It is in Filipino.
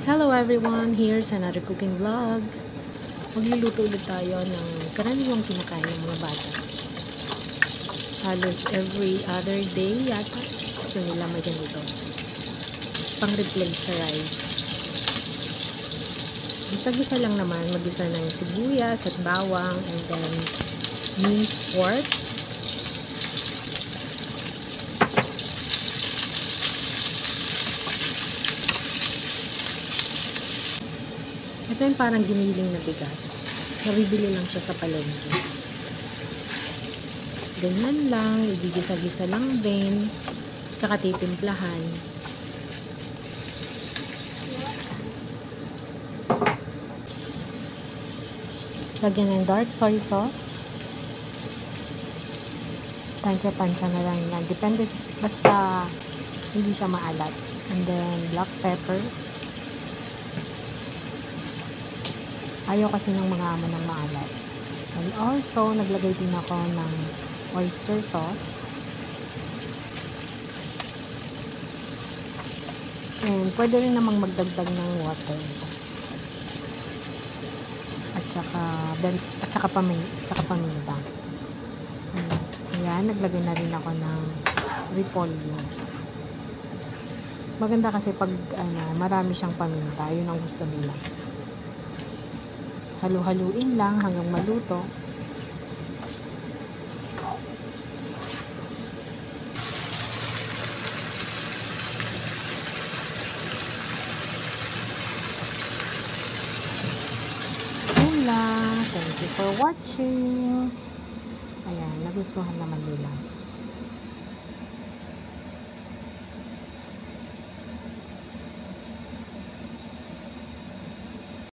Hello everyone, here's another cooking vlog. Magluluto ulit tayo ng karaniwang kinakain ng mga bata. Halos every other day yata gusto nila may ganito. Pang-replace sa rice. Gisa-gisa lang naman, mag-isa ng sibuyas at bawang and then minced pork. Ito yung parang giniling na bigas. Nabibili lang siya sa palengke. Ganyan lang, igigisa-gisa lang din. Tsaka titimplahan. Lagyan ng dark soy sauce. Tansya-tansya na lang yan. Depende, basta hindi siya maalat. And then black pepper. Ayaw kasi ng mga amo ng maalat. And also, naglagay din ako ng oyster sauce. And pwede rin namang magdagdag ng water. At saka paminta. Ayan, naglagay na rin ako ng repolyo. Maganda kasi pag marami siyang paminta, yun ang gusto nila. Halu-haluin lang hanggang maluto. Yun lang. Thank you for watching. Ayan, nagustuhan naman nila.